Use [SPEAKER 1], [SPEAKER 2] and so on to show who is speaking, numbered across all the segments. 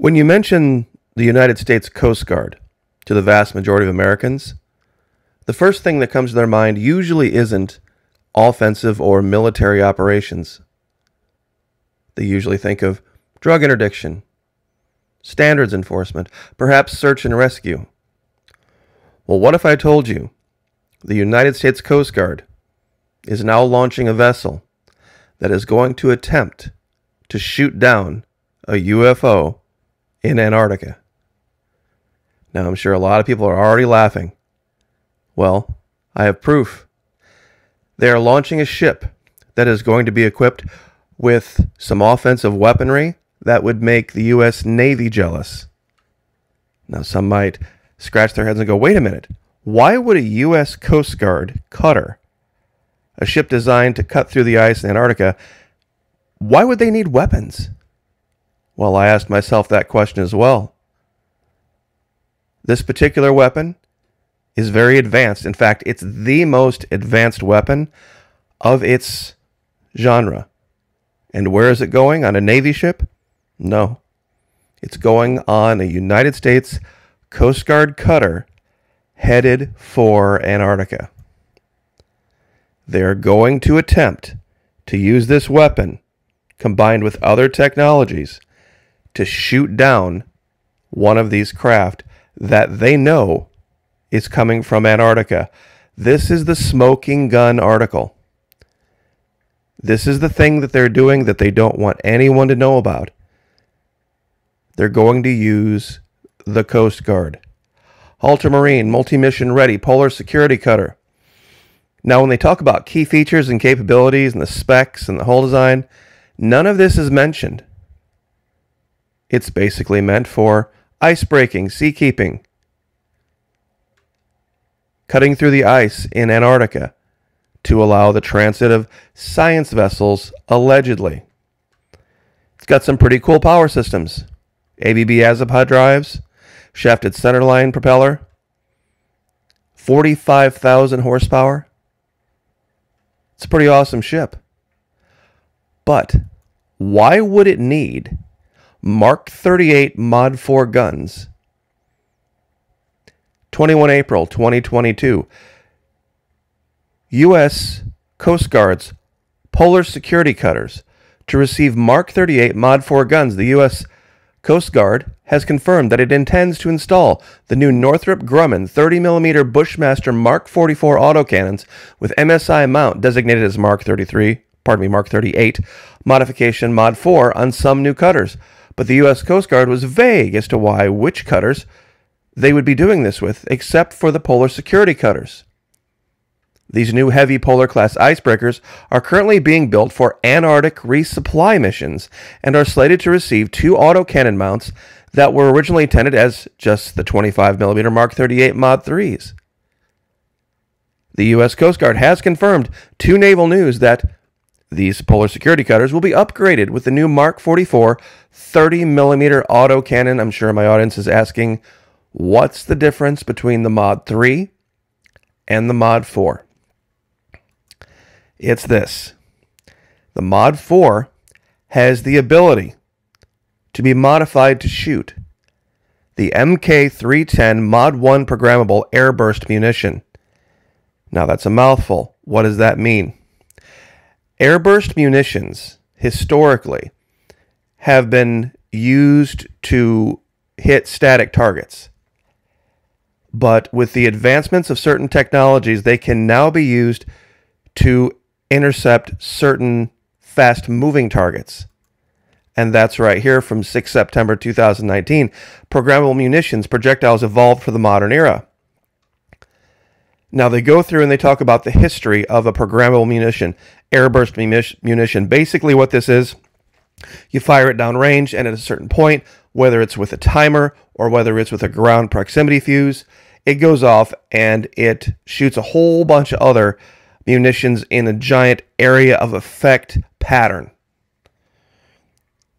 [SPEAKER 1] When you mention the United States Coast Guard to the vast majority of Americans, the first thing that comes to their mind usually isn't offensive or military operations. They usually think of drug interdiction, standards enforcement, perhaps search and rescue. Well, what if I told you the United States Coast Guard is now launching a vessel that is going to attempt to shoot down a UFO in Antarctica? Now, I'm sure a lot of people are already laughing. Well, I have proof. They are launching a ship that is going to be equipped with some offensive weaponry that would make the U.S. Navy jealous. Now, some might scratch their heads and go, wait a minute. Why would a U.S. Coast Guard cutter, a ship designed to cut through the ice in Antarctica, why would they need weapons? Well, I asked myself that question as well. This particular weapon is very advanced. In fact, it's the most advanced weapon of its genre. And where is it going? On a Navy ship? No. It's going on a United States Coast Guard cutter headed for Antarctica. They're going to attempt to use this weapon, combined with other technologies, to shoot down one of these craft that they know is coming from Antarctica. This is the smoking gun article. This is the thing that they're doing that they don't want anyone to know about. They're going to use the Coast Guard. Ultramarine, multi-mission ready, polar security cutter. Now, when they talk about key features and capabilities and the specs and the hull design, none of this is mentioned. It's basically meant for ice breaking, sea keeping, cutting through the ice in Antarctica to allow the transit of science vessels, allegedly. It's got some pretty cool power systems. ABB Azipod drives, shafted centerline propeller, 45,000 horsepower. It's a pretty awesome ship. But why would it need Mark 38 Mod 4 guns? 21 April 2022. U.S. Coast Guard's polar security cutters to receive Mark 38 Mod 4 guns. The U.S. Coast Guard has confirmed that it intends to install the new Northrop Grumman 30mm Bushmaster Mark 44 autocannons with MSI mount designated as Mark 38 modification Mod 4 on some new cutters. But the U.S. Coast Guard was vague as to which cutters they would be doing this with, except for the polar security cutters. These new heavy polar class icebreakers are currently being built for Antarctic resupply missions and are slated to receive 2 autocannon mounts that were originally intended as just the 25mm Mark 38 Mod 3s. The U.S. Coast Guard has confirmed to Naval News that these polar security cutters will be upgraded with the new Mark 44 30mm autocannon. I'm sure my audience is asking, what's the difference between the Mod 3 and the Mod 4? It's this. The Mod 4 has the ability to be modified to shoot the MK310 Mod 1 programmable airburst munition. Now, that's a mouthful. What does that mean? Airburst munitions, historically, have been used to hit static targets. But with the advancements of certain technologies, they can now be used to intercept certain fast-moving targets. And that's right here from 6 September 2019. Programmable munitions, projectiles evolved for the modern era. Now, they go through and they talk about the history of a programmable munition, airburst munition. Basically what this is, you fire it downrange, and at a certain point, whether it's with a timer or whether it's with a ground proximity fuse, it goes off and it shoots a whole bunch of other munitions in a giant area of effect pattern.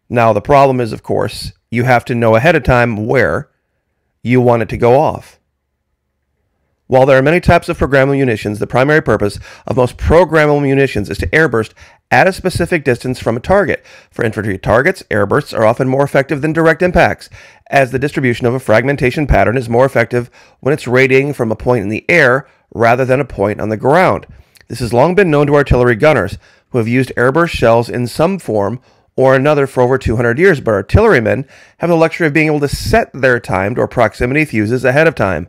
[SPEAKER 1] Now, the problem is, of course, you have to know ahead of time where you want it to go off. While there are many types of programmable munitions, the primary purpose of most programmable munitions is to airburst at a specific distance from a target. For infantry targets, airbursts are often more effective than direct impacts, as the distribution of a fragmentation pattern is more effective when it's radiating from a point in the air rather than a point on the ground. This has long been known to artillery gunners, who have used airburst shells in some form or another for over 200 years, but artillerymen have the luxury of being able to set their timed or proximity fuses ahead of time,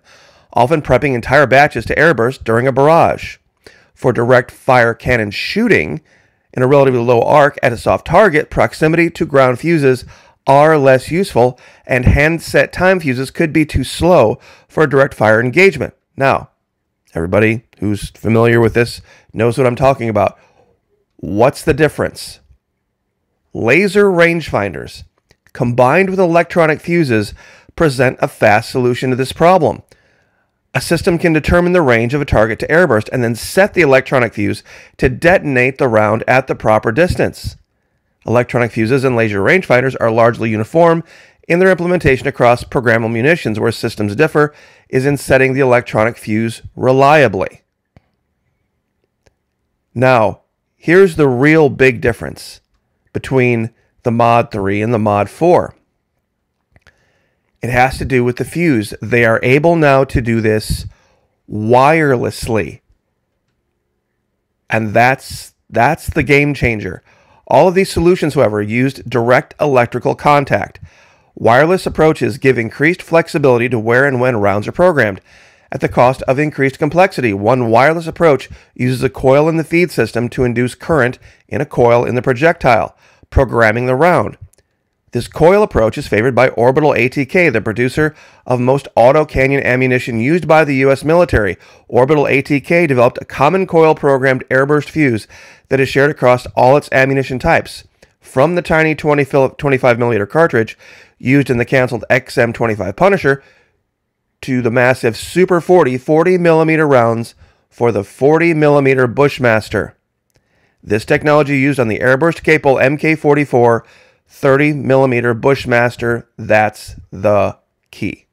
[SPEAKER 1] often prepping entire batches to airburst during a barrage. For direct fire cannon shooting in a relatively low arc at a soft target, proximity to ground fuses are less useful, and hand-set time fuses could be too slow for a direct fire engagement. Now, everybody who's familiar with this knows what I'm talking about. What's the difference? Laser rangefinders combined with electronic fuses present a fast solution to this problem. A system can determine the range of a target to airburst and then set the electronic fuse to detonate the round at the proper distance. Electronic fuses and laser rangefinders are largely uniform in their implementation across programmable munitions. Where systems differ is in setting the electronic fuse reliably. Now, here's the real big difference between the Mod 3 and the Mod 4. It has to do with the fuse. They are able now to do this wirelessly. And that's the game changer. All of these solutions, however, used direct electrical contact. Wireless approaches give increased flexibility to where and when rounds are programmed, at the cost of increased complexity. One wireless approach uses a coil in the feed system to induce current in a coil in the projectile, programming the round. This coil approach is favored by Orbital ATK, the producer of most auto-canyon ammunition used by the U.S. military. Orbital ATK developed a common coil-programmed airburst fuse that is shared across all its ammunition types, from the tiny 25mm cartridge used in the canceled XM25 Punisher to the massive Super 40mm rounds for the 40mm Bushmaster. This technology used on the airburst-capable MK-44 30mm Bushmaster. That's the key.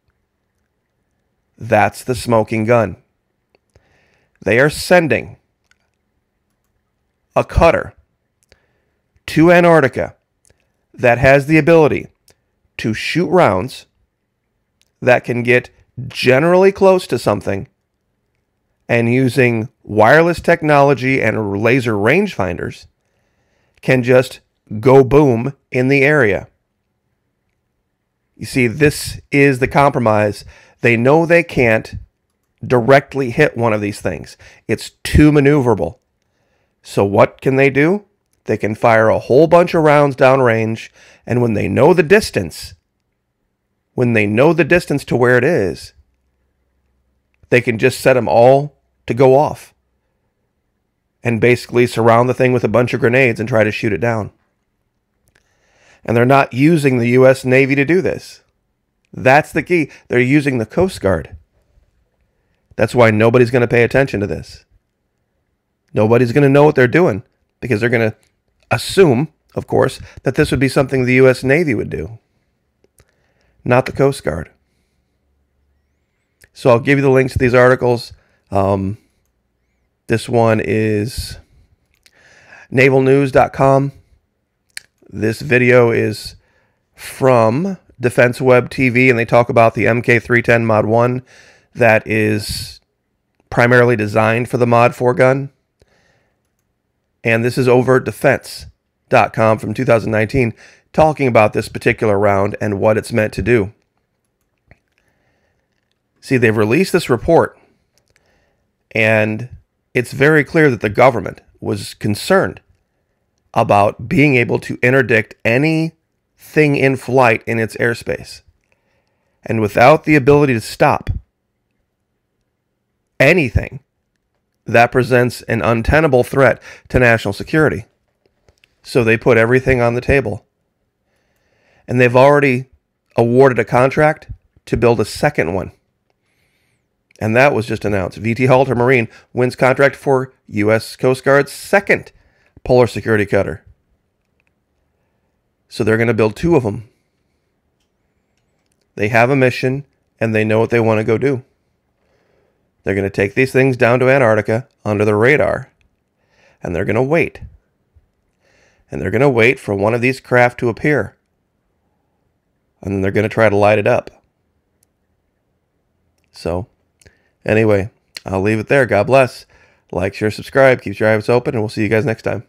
[SPEAKER 1] That's the smoking gun. They are sending a cutter to Antarctica that has the ability to shoot rounds that can get generally close to something, and using wireless technology and laser rangefinders can just go boom in the area. You see, this is the compromise. They know they can't directly hit one of these things. It's too maneuverable. So what can they do? They can fire a whole bunch of rounds downrange, and when they know the distance, to where it is, they can just set them all to go off and basically surround the thing with a bunch of grenades and try to shoot it down. And they're not using the U.S. Navy to do this. That's the key. They're using the Coast Guard. That's why nobody's going to pay attention to this. Nobody's going to know what they're doing, because they're going to assume, of course, that this would be something the U.S. Navy would do, not the Coast Guard. So I'll give you the links to these articles. This one is navalnews.com. This video is from Defense Web TV, and they talk about the MK310 Mod 1 that is primarily designed for the Mod 4 gun. And this is overtdefense.com from 2019, talking about this particular round and what it's meant to do. See, they've released this report, and it's very clear that the government was concerned about being able to interdict anything in flight in its airspace. And without the ability to stop anything, that presents an untenable threat to national security. So they put everything on the table. And they've already awarded a contract to build a second one. And that was just announced. VT Halter Marine wins contract for U.S. Coast Guard's second polar security cutter. So they're going to build two of them. They have a mission, and they know what they want to go do. They're going to take these things down to Antarctica under the radar, and they're going to wait. And they're going to wait for one of these craft to appear. And then they're going to try to light it up. So, anyway, I'll leave it there. God bless. Like, share, subscribe. Keep your eyes open, and we'll see you guys next time.